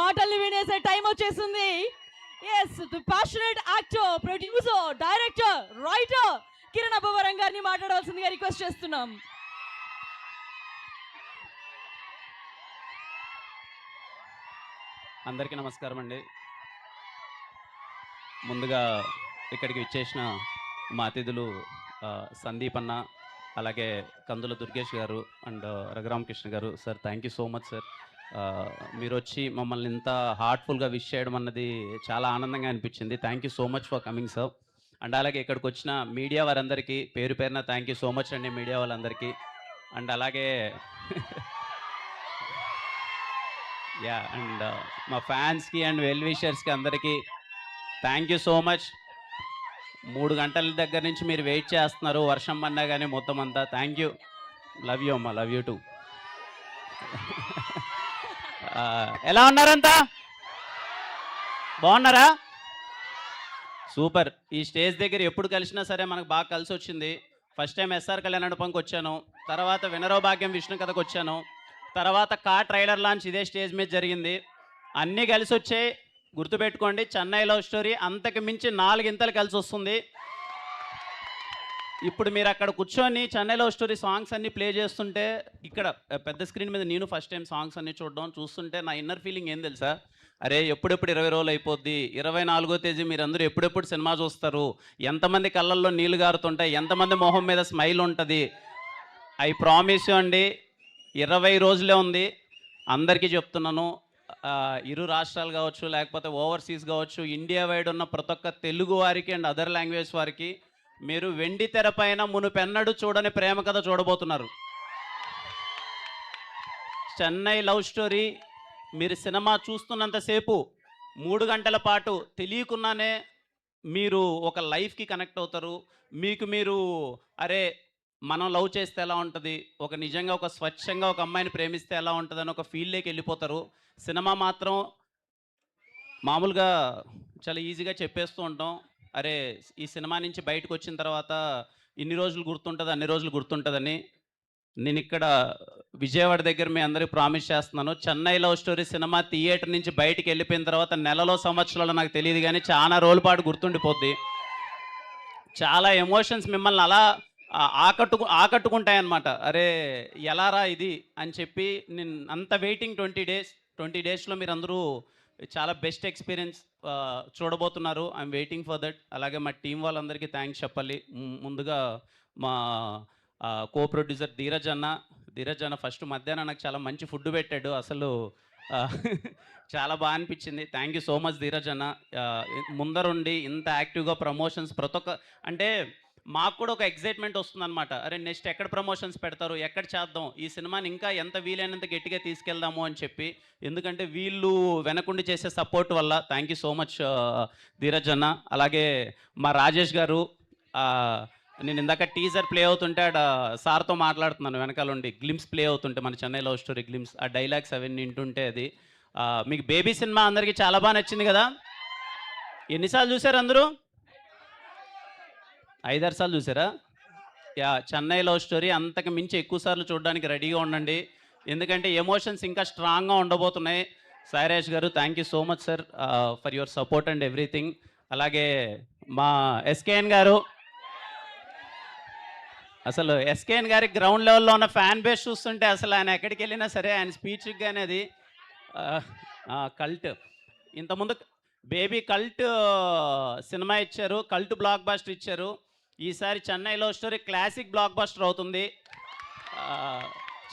మాటల్ని వినేసే టైం వచ్చేసింది. Yes, the passionate actor, producer, director, writer Kiran Abbavaram గారిని మాట్లాడవలసిందిగా రిక్వెస్ట్ చేస్తున్నాం. అందరికీ నమస్కారం అండి. ముందుగా ఇక్కడికి విచ్చేసిన మా అతిథులు సందీప్ అన్న, అలాగే కందుల దుర్గేష్ గారు అండ్ రఘురామకృష్ణ గారు. Sir thank you so much sir. మీరు వచ్చి మమ్మల్ని ఇంత హార్ట్ఫుల్గా విష్ చేయడం అన్నది చాలా ఆనందంగా అనిపించింది. Thank you so much for coming sir. And అలాగే ఇక్కడికి వచ్చిన మీడియా వారందరికీ పేరు పేరున థ్యాంక్ యూ సో మచ్ అండి, మీడియా వాళ్ళందరికీ. అండ్ అలాగే అండ్ మా ఫ్యాన్స్కి అండ్ వెల్ విషర్స్కి అందరికీ థ్యాంక్ యూ సో మచ్. 3 గంటల దగ్గర నుంచి మీరు వెయిట్ చేస్తున్నారు, వర్షం పడినా కానీ మొత్తం అంతా. థ్యాంక్ యూ, లవ్ యూ అమ్మా, లవ్ యూ టూ. ఎలా ఉన్నారంతా? బాగున్నారా? సూపర్. ఈ స్టేజ్ దగ్గర ఎప్పుడు కలిసినా సరే మనకు బాగా కలిసి వచ్చింది. ఫస్ట్ టైం ఎస్ఆర్ కళ్యాణ మండపంకి వచ్చాను, తర్వాత వినరో భాగ్యం విష్ణు కథకు వచ్చాను, తర్వాత ట్రైలర్ లాంచ్ ఇదే స్టేజ్ మీద జరిగింది. అన్నీ కలిసి వచ్చాయి. గుర్తుపెట్టుకోండి, చెన్నై లవ్ స్టోరీ అంతకు మించి 4 ఇంతలు కలిసి వస్తుంది. ఇప్పుడు మీరు అక్కడ కూర్చొని చెన్నై లవ్ స్టోరీ సాంగ్స్ అన్నీ ప్లే చేస్తుంటే, ఇక్కడ పెద్ద స్క్రీన్ మీద నేను ఫస్ట్ టైం సాంగ్స్ అన్నీ చూస్తుంటే నా ఇన్నర్ ఫీలింగ్ ఏం తెలుసా? అరే ఎప్పుడెప్పుడు 20 రోజులు అయిపోద్ది, 24వ తేదీ మీరందరూ ఎప్పుడెప్పుడు సినిమా చూస్తారు, ఎంతమంది కళ్ళల్లో నీళ్లు గారుతుంటాయి, ఎంతమంది మొహం మీద స్మైల్ ఉంటుంది. ఐ ప్రామిస్ యూ అండి, 20 రోజులే ఉంది. అందరికీ చెప్తున్నాను, ఇరు రాష్ట్రాలు కావచ్చు, లేకపోతే ఓవర్సీస్ కావచ్చు, ఇండియా వైడ్ ఉన్న ప్రతి ఒక్క తెలుగు వారికి అండ్ అదర్ లాంగ్వేజ్ వారికి మీరు వెండి తెర పైన మునుపెన్నడూ చూడని ప్రేమ కథ చూడబోతున్నారు. చెన్నై లవ్ స్టోరీ మీరు సినిమా చూస్తున్నంతసేపు 3 గంటల పాటు తెలియకుండానే మీరు ఒక లైఫ్కి కనెక్ట్ అవుతారు. మీకు మీరు అరే మనం లవ్ చేస్తే ఎలా ఉంటుంది, ఒక నిజంగా ఒక స్వచ్ఛంగా ఒక అమ్మాయిని ప్రేమిస్తే ఎలా ఉంటుంది అని ఒక ఫీల్డ్లోకి వెళ్ళిపోతారు. సినిమా మాత్రం మామూలుగా చాలా ఈజీగా చెప్పేస్తూ ఉంటాం, అరే ఈ సినిమా నుంచి బయటకు వచ్చిన తర్వాత ఇన్ని రోజులు గుర్తుంటుంది, అన్ని రోజులు గుర్తుంటుందని. నేను ఇక్కడ విజయవాడ దగ్గర మీ అందరికీ ప్రామిస్ చేస్తున్నాను, Chennai love story cinema theatre నుంచి బయటికి వెళ్ళిపోయిన తర్వాత నెలలో సంవత్సరాలు నాకు తెలియదు కానీ చాలా రోజుల పాటు గుర్తుండిపోద్ది. చాలా ఎమోషన్స్ మిమ్మల్ని అలా ఆకట్టుకుంటాయన్నమాట. అరే ఎలారా ఇది అని చెప్పి నేను అంత వెయిటింగ్ 20 డేస్లో మీరు అందరూ చాలా బెస్ట్ ఎక్స్పీరియన్స్ చూడబోతున్నారు. I'm waiting for that. అలాగే మా టీం వాళ్ళందరికీ థ్యాంక్స్ చెప్పాలి. ముందుగా మా కో ప్రొడ్యూసర్ ధీరజ్ అన్న ఫస్ట్ మధ్యాహ్నం నాకు చాలా మంచి ఫుడ్ పెట్టాడు, అసలు చాలా బాగా అనిపించింది. Thank you so much Dheeraj అన్న. ముందరుండి ఇంత యాక్టివ్గా ప్రమోషన్స్ ప్రతి ఒక్క, అంటే మాకు కూడా ఒక ఎక్సైట్మెంట్ వస్తుందన్నమాట. అరే నెక్స్ట్ ఎక్కడ ప్రమోషన్స్ పెడతారు, ఎక్కడ చేద్దాం, ఈ సినిమాని ఇంకా ఎంత వీలైనంత గట్టిగా తీసుకెళ్దాము అని చెప్పి. ఎందుకంటే వీళ్ళు వెనకుండి చేసే సపోర్ట్ వల్ల. Thank you so much Dheeraj అన్న. అలాగే మా రాజేష్ గారు, నేను ఇందాక టీజర్ ప్లే అవుతుంటే సార్తో మాట్లాడుతున్నాను, వెనకాల ఉండి గ్లిమ్స్ ప్లే అవుతుంటే మన చెన్నై లవ్ స్టోరీ గ్లిమ్స్, ఆ డైలాగ్స్ అవన్నీ వింటుంటే అది మీకు బేబీ సినిమా అందరికీ చాలా బాగా నచ్చింది కదా? ఎన్నిసార్లు చూసారు అందరూ? 5-6 సార్లు చూసారా? చెన్నై లవ్ స్టోరీ అంతకు మించి ఎక్కువ సార్లు చూడడానికి రెడీగా ఉండండి, ఎందుకంటే ఎమోషన్స్ ఇంకా స్ట్రాంగ్గా ఉండబోతున్నాయి. సాయిరాజ్ గారు thank you so much sir for your support and everything. అలాగే మా ఎస్కేఎన్ గారు, అసలు ఎస్కేఎన్ గారి గ్రౌండ్ లెవెల్లో ఉన్న ఫ్యాన్ బేస్ చూస్తుంటే అసలు ఆయన ఎక్కడికి వెళ్ళినా సరే ఆయన స్పీచ్కి కానీ అది కల్ట్. ఇంతకుముందు బేబీ కల్ట్ సినిమా ఇచ్చారు, కల్ట్ బ్లాక్ బాస్టర్ ఇచ్చారు. ఈసారి Chennai love story classic blockbuster అవుతుంది,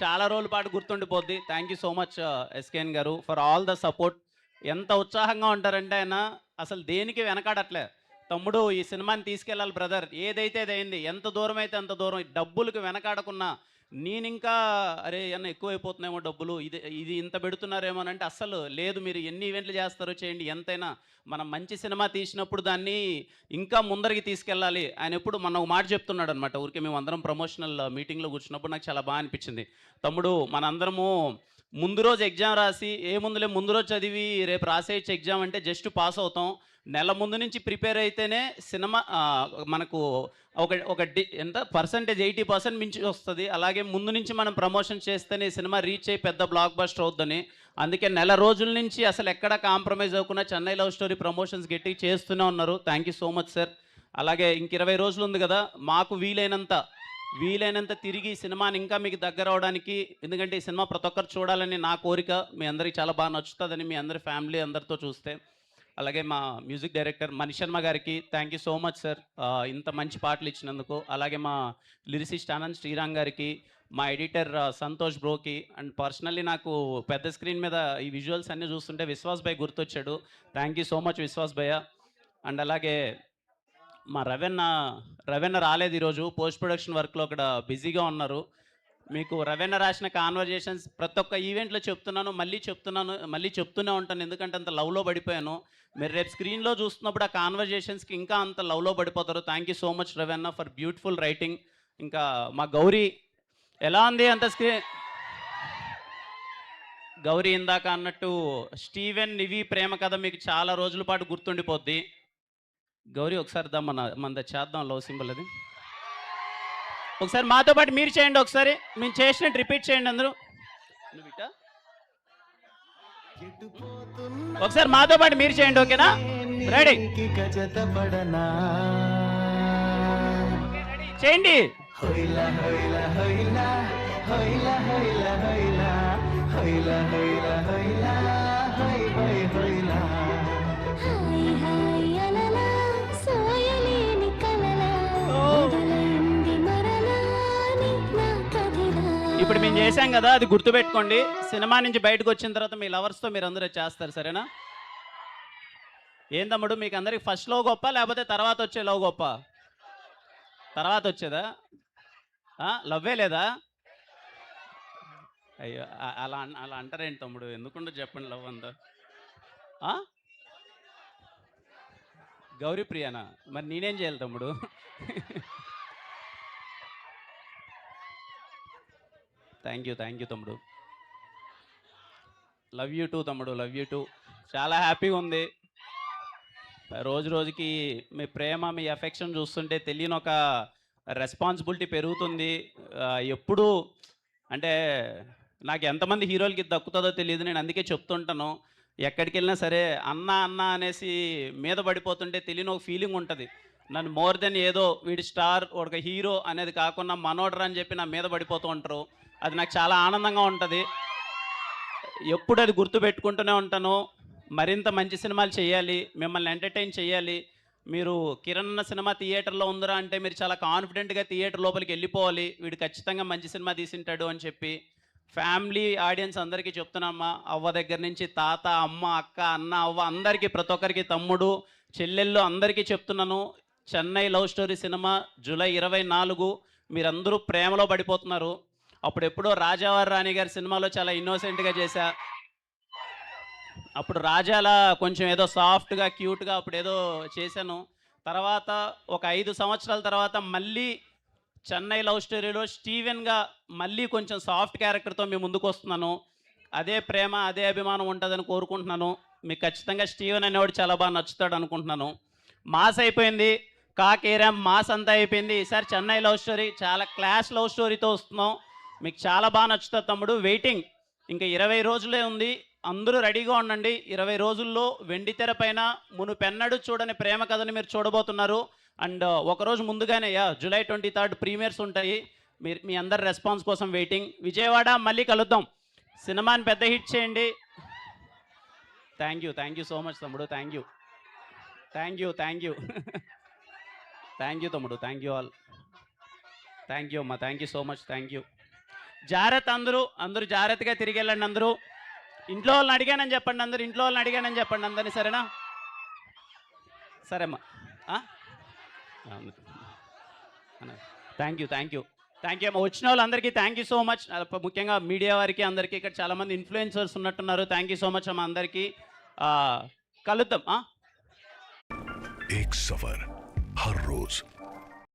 చాలా రోజుల పాటు గుర్తుండిపోద్ది. Thank you so much SKN garu for all the support. ఎంత ఉత్సాహంగా ఉంటారంటే ఆయన అసలు దేనికి వెనకాడట్లే. తమ్ముడు ఈ సినిమాని తీసుకెళ్ళాలి బ్రదర్, ఏదైతే అదైంది, ఎంత దూరం అయితే అంత దూరం, డబ్బులకు వెనకాడకున్నా. నేను ఇంకా అరే అన్న ఎక్కువైపోతున్నాయేమో డబ్బులు, ఇది ఇంత పెడుతున్నారేమో అని అంటే అస్సలు లేదు. మీరు ఎన్ని ఈవెంట్లు చేస్తారో చేయండి, ఎంతైనా మనం మంచి సినిమా తీసినప్పుడు దాన్ని ఇంకా ముందరికి తీసుకెళ్ళాలి. ఆయన ఎప్పుడు మన ఒక మాట చెప్తున్నాడు అనమాట. ఊరికే మేము అందరం ప్రమోషనల్ మీటింగ్లో కూర్చున్నప్పుడు నాకు చాలా బాగా అనిపించింది. తమ్ముడు మనందరము ముందు రోజు ఎగ్జామ్ రాసి ఏముందులే ముందు రోజు చదివి రేపు రాసేయచ్చు ఎగ్జామ్ అంటే జస్ట్ పాస్ అవుతాం. నెల ముందు నుంచి ప్రిపేర్ అయితేనే సినిమా మనకు ఒక ఎంత పర్సంటేజ్ 80% మించి వస్తుంది. అలాగే ముందు నుంచి మనం ప్రమోషన్ చేస్తేనే సినిమా రీచ్ అయ్యి పెద్ద బ్లాక్ బస్టర్ అవుద్దని అందుకే నెల రోజుల నుంచి అసలు ఎక్కడ కాంప్రమైజ్ అవ్వకుండా చెన్నై లవ్ స్టోరీ ప్రమోషన్స్ గట్టి చేస్తూనే ఉన్నారు. Thank you so much sir. అలాగే ఇంక 20 రోజులు ఉంది కదా, మాకు వీలైనంత తిరిగి సినిమాని ఇంకా మీకు దగ్గర అవడానికి, ఎందుకంటే ఈ సినిమా ప్రతి ఒక్కరు చూడాలని నా కోరిక. మీ అందరికి చాలా బాగా నచ్చుతుందని మీ అందరి ఫ్యామిలీ అందరితో చూస్తే. అలాగే మా మ్యూజిక్ డైరెక్టర్ మణిశర్మ గారికి thank you so much sir, ఇంత మంచి పాటలు ఇచ్చినందుకు. అలాగే మా లిరిసిస్ట్ ఆనంద్ శ్రీరామ్ గారికి, మా ఎడిటర్ సంతోష్ బ్రోకి, అండ్ పర్సనల్లీ నాకు పెద్ద స్క్రీన్ మీద ఈ విజువల్స్ అన్నీ చూస్తుంటే విశ్వాస్ భయ్ గుర్తొచ్చాడు. Thank you so much Vishwas bhaiya. And అలాగే మా రవెన్న రాలేదు ఈరోజు, పోస్ట్ ప్రొడక్షన్ వర్క్లో అక్కడ బిజీగా ఉన్నారు. మీకు రవెన్న రాసిన కాన్వర్జేషన్స్ ప్రతి ఒక్క ఈవెంట్లో మళ్ళీ చెప్తూనే ఉంటాను, ఎందుకంటే అంత లవ్లో పడిపోయాను. మీరు రేపు స్క్రీన్లో చూస్తున్నప్పుడు ఆ కాన్వర్జేషన్స్కి ఇంకా అంత లవ్లో పడిపోతారు. Thank you so much Ravanna for beautiful writing. ఇంకా మా గౌరీ ఎలా ఉంది అంత గౌరీ ఇందాక అన్నట్టు స్టీవెన్ నివి ప్రేమ కథ మీకు చాలా రోజుల పాటు గుర్తుండిపోద్ది. గౌరీ ఒకసారి మన చేద్దాం లవ్ సింబల్ అది. ఒకసారి మాతో పాటు మీరు చేయండి, ఒకసారి మేము చేసినట్టు రిపీట్ చేయండి అందరూ. ఒకసారి మాతో పాటు మీరు చేయండి, ఓకేనా? రెడీ చేయండి. ఇప్పుడు మేము చేసాం కదా, అది గుర్తుపెట్టుకోండి. సినిమా నుంచి బయటకు వచ్చిన తర్వాత మీ లవర్స్తో మీరు అందరూ చేస్తారు, సరేనా? ఏం తమ్ముడు, మీకు అందరికి ఫస్ట్ లవ్ గొప్ప లేకపోతే తర్వాత వచ్చే లవ్ గొప్ప? తర్వాత వచ్చేదా? లవ్వే లేదా? అయ్యో, అలా అంటారేంటి తమ్ముడు? ఎందుకుండో చెప్పండి లవ్ అంతా. గౌరీ ప్రియానా? మరి నేనేం చేయాలి తమ్ముడు? థ్యాంక్ యూ తమ్ముడు. లవ్ యూ టూ తమ్ముడు, లవ్ యూ టూ. చాలా హ్యాపీగా ఉంది. రోజుకి మీ ప్రేమ, మీ ఎఫెక్షన్ చూస్తుంటే తెలియని ఒక రెస్పాన్సిబిలిటీ పెరుగుతుంది. ఎప్పుడు అంటే నాకు ఎంతమంది హీరోలకి దక్కుతుందో తెలియదు, నేను అందుకే చెప్తుంటాను. ఎక్కడికి వెళ్ళినా సరే అన్న అనేసి మీద పడిపోతుంటే తెలియని ఒక ఫీలింగ్ ఉంటుంది. నన్ను మోర్ దెన్ ఏదో వీడి స్టార్, ఒక హీరో అనేది కాకుండా మనోడర్ అని చెప్పి నా మీద పడిపోతూ ఉంటారు. అది నాకు చాలా ఆనందంగా ఉంటుంది. ఎప్పుడు అది గుర్తుపెట్టుకుంటూనే ఉంటాను. మరింత మంచి సినిమాలు చేయాలి, మిమ్మల్ని ఎంటర్టైన్ చేయాలి. మీరు కిరణ్ అన్న సినిమా థియేటర్లో ఉందిరా అంటే మీరు చాలా కాన్ఫిడెంట్గా థియేటర్ లోపలికి వెళ్ళిపోవాలి, వీడు ఖచ్చితంగా మంచి సినిమా తీసింటాడు అని చెప్పి. ఫ్యామిలీ ఆడియన్స్ అందరికీ చెప్తున్నామ్మా, అవ్వ దగ్గర నుంచి తాత, అమ్మ, అక్క, అన్న, అవ్వ అందరికీ, ప్రతి ఒక్కరికి, తమ్ముడు, చెల్లెళ్ళు అందరికీ చెప్తున్నాను. Chennai love story cinema July 24 మీరందరూ ప్రేమలో పడిపోతున్నారు. అప్పుడు ఎప్పుడో రాజావారి రాణి గారి సినిమాలో చాలా ఇన్నోసెంట్గా చేశా. అప్పుడు రాజాలా కొంచెం ఏదో సాఫ్ట్గా క్యూట్గా అప్పుడు ఏదో చేశాను. తర్వాత ఒక 5 సంవత్సరాల తర్వాత మళ్ళీ చెన్నై లవ్ స్టోరీలో స్టీవెన్గా మళ్ళీ కొంచెం సాఫ్ట్ క్యారెక్టర్తో మేము ముందుకు వస్తున్నాను. అదే ప్రేమ, అదే అభిమానం ఉంటుందని కోరుకుంటున్నాను. మీకు ఖచ్చితంగా స్టీవెన్ అనేవాడు చాలా బాగా నచ్చుతాడు అనుకుంటున్నాను. మాస్ అయిపోయింది, కాకేరాం మాస్ అంతా అయిపోయింది. ఈసారి చెన్నై లవ్ స్టోరీ చాలా క్లాస్ లవ్ స్టోరీతో వస్తున్నాం. మీకు చాలా బాగా నచ్చుతుంది తమ్ముడు. వెయిటింగ్, ఇంకా 20 రోజులే ఉంది, అందరూ రెడీగా ఉండండి. 20 రోజుల్లో వెండితెర పైన మునుపెన్నడూ చూడని ప్రేమ కథని మీరు చూడబోతున్నారు. అండ్ ఒకరోజు ముందుగానే జూలై 23 ప్రీమియర్స్ ఉంటాయి. మీ అందరి రెస్పాన్స్ కోసం వెయిటింగ్. విజయవాడ మళ్ళీ కలుద్దాం. సినిమాని పెద్ద హిట్ చేయండి. థ్యాంక్ యూ సో మచ్ తమ్ముడు. థ్యాంక్ యూ తమ్ముడు. Thank you all. Thank you అమ్మా. Thank you so much. Thank you. జాగ్రత్త, అందరూ జాగ్రత్తగా తిరిగి వెళ్ళండి. అందరూ ఇంట్లో వాళ్ళని అడిగానని చెప్పండి. అందరినీ, సరేనా? సరేమ్మా. థ్యాంక్ యూ అమ్మా. వచ్చిన వాళ్ళందరికీ థ్యాంక్ యూ సో మచ్. ముఖ్యంగా మీడియా వారికి అందరికీ, ఇక్కడ చాలామంది ఇన్ఫ్లుయెన్సర్స్ ఉన్నట్టున్నారు. థ్యాంక్ యూ సో మచ్ అమ్మా అందరికీ. కలుద్దాం. एक सफर हर रोज